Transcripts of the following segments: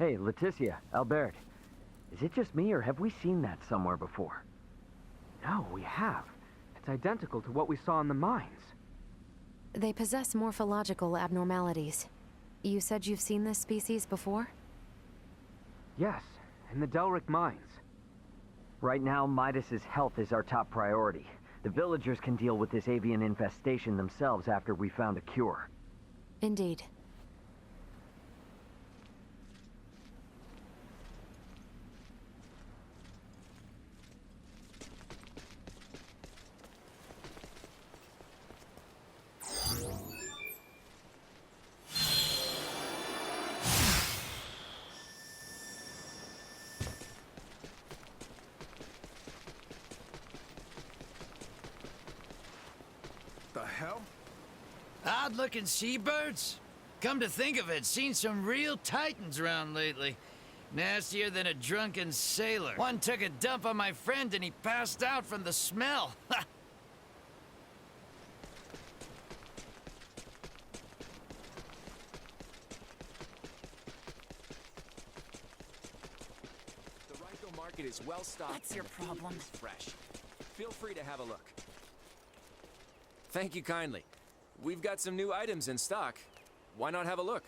Hey, Leticia, Albert. Is it just me, or have we seen that somewhere before? No, we have. It's identical to what we saw in the mines. They possess morphological abnormalities. You said you've seen this species before? Yes, in the Delric mines. Right now, Midas's health is our top priority. The villagers can deal with this avian infestation themselves after we found a cure. Indeed. The hell? Odd-looking seabirds? Come to think of it, seen some real titans around lately. Nastier than a drunken sailor. One took a dump on my friend and he passed out from the smell. Ha! The Ryko market is well stocked. What's your and the food problem? is fresh. Feel free to have a look. Thank you kindly. We've got some new items in stock. Why not have a look?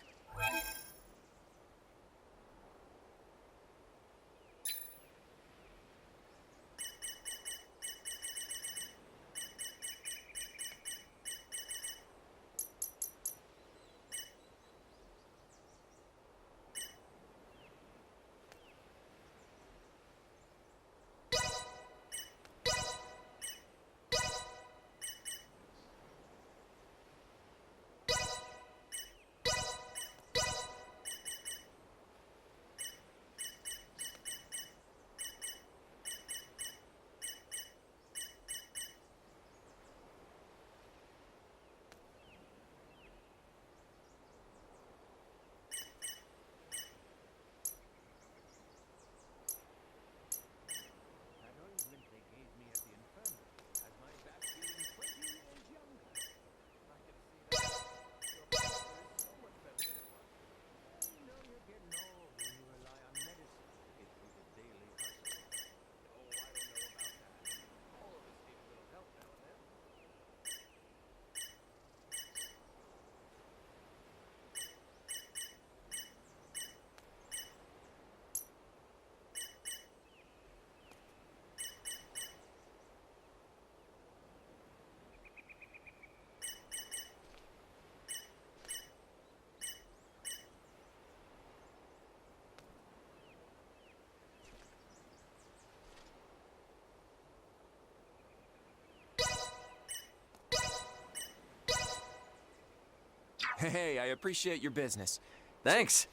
Hey, I appreciate your business. Thanks.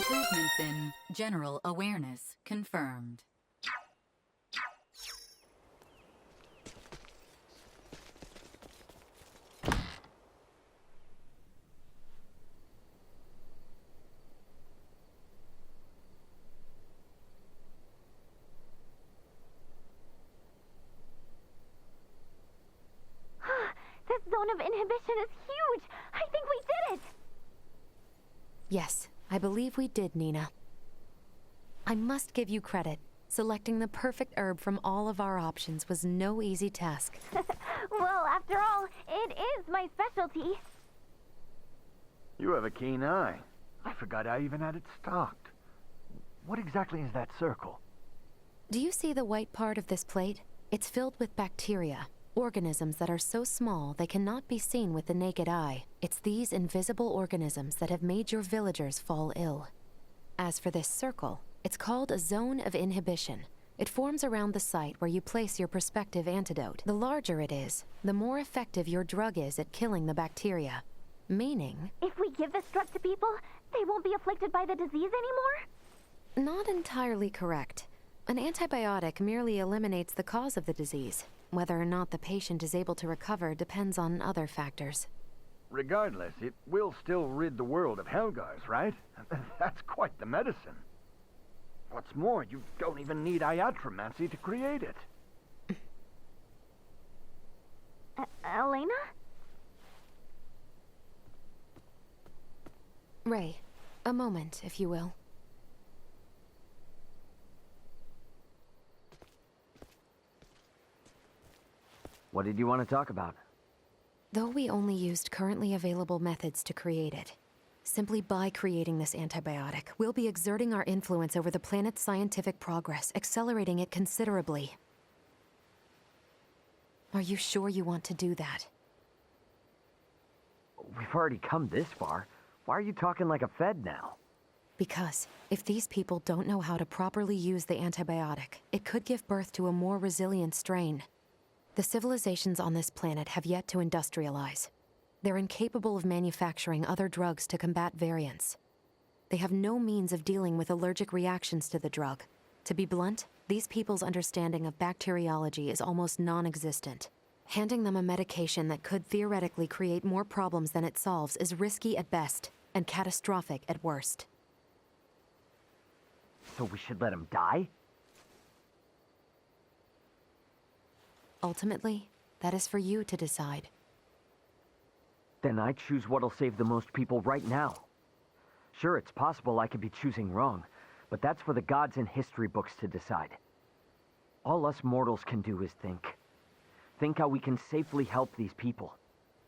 Improvements in general awareness confirmed. This zone of inhibition is huge! I think we did it! Yes, I believe we did, Nina. I must give you credit. Selecting the perfect herb from all of our options was no easy task. Well, after all, it is my specialty. You have a keen eye. I forgot I even had it stocked. What exactly is that circle? Do you see the white part of this plate? It's filled with bacteria, organisms that are so small they cannot be seen with the naked eye. It's these invisible organisms that have made your villagers fall ill. As for this circle, it's called a zone of inhibition. It forms around the site where you place your prospective antidote. The larger it is, the more effective your drug is at killing the bacteria. Meaning... If we give this drug to people, they won't be afflicted by the disease anymore? Not entirely correct. An antibiotic merely eliminates the cause of the disease. Whether or not the patient is able to recover depends on other factors. Regardless, it will still rid the world of Helgars, right? That's quite the medicine. What's more, you don't even need iatromancy to create it. Elena? Ray, a moment, if you will. What did you want to talk about? Though we only used currently available methods to create it, simply by creating this antibiotic, we'll be exerting our influence over the planet's scientific progress, accelerating it considerably. Are you sure you want to do that? We've already come this far. Why are you talking like a Fed now? Because if these people don't know how to properly use the antibiotic, it could give birth to a more resilient strain. The civilizations on this planet have yet to industrialize. They're incapable of manufacturing other drugs to combat variants. They have no means of dealing with allergic reactions to the drug. To be blunt, these people's understanding of bacteriology is almost non-existent. Handing them a medication that could theoretically create more problems than it solves is risky at best, and catastrophic at worst. So we should let him die? Ultimately, that is for you to decide. Then I choose what'll save the most people right now. Sure, it's possible I could be choosing wrong, but that's for the gods and history books to decide. All us mortals can do is think. Think how we can safely help these people.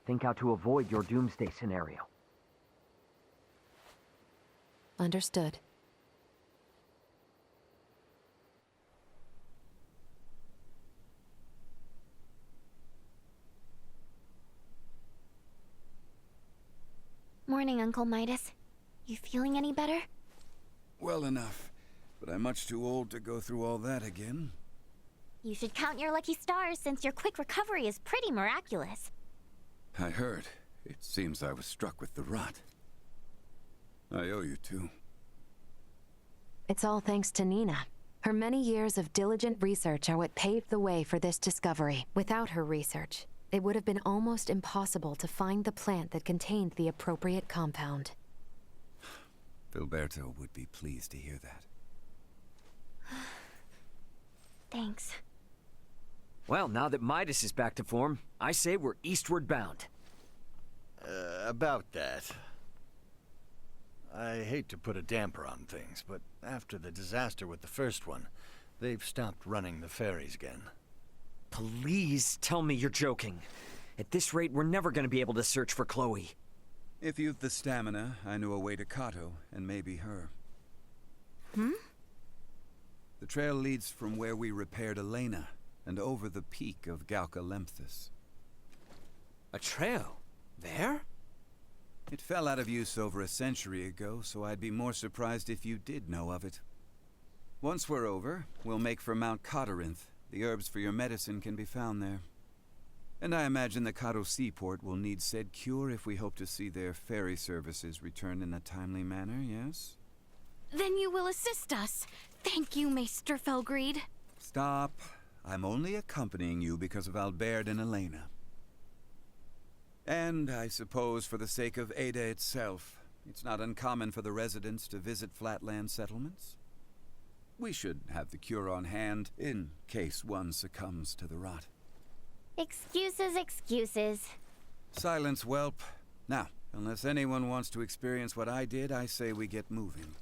Think how to avoid your doomsday scenario. Understood. Morning, Uncle Midas. You feeling any better? Well enough, but I'm much too old to go through all that again. You should count your lucky stars since your quick recovery is pretty miraculous. I heard. It seems I was struck with the rot. I owe you two. It's all thanks to Nina. Her many years of diligent research are what paved the way for this discovery. Without her research, it would have been almost impossible to find the plant that contained the appropriate compound. Filberto would be pleased to hear that. Thanks. Well, now that Midas is back to form, I say we're eastward bound. About that. I hate to put a damper on things, but after the disaster with the first one, they've stopped running the ferries again. Please tell me you're joking. At this rate, we're never going to be able to search for Chloe. If you've the stamina, I know a way to Kato, and maybe her. Hmm? The trail leads from where we repaired Elena, and over the peak of Galca-Lemphis. A trail? There? It fell out of use over a century ago, so I'd be more surprised if you did know of it. Once we're over, we'll make for Mount Cotarinth. The herbs for your medicine can be found there. And I imagine the Kato seaport will need said cure if we hope to see their ferry services return in a timely manner, yes? Then you will assist us. Thank you, Maester Felgreed. Stop. I'm only accompanying you because of Albert and Elena. And I suppose for the sake of Ada itself, it's not uncommon for the residents to visit flatland settlements. We should have the cure on hand in case one succumbs to the rot. Excuses, excuses. Silence, whelp. Now, unless anyone wants to experience what I did, I say we get moving.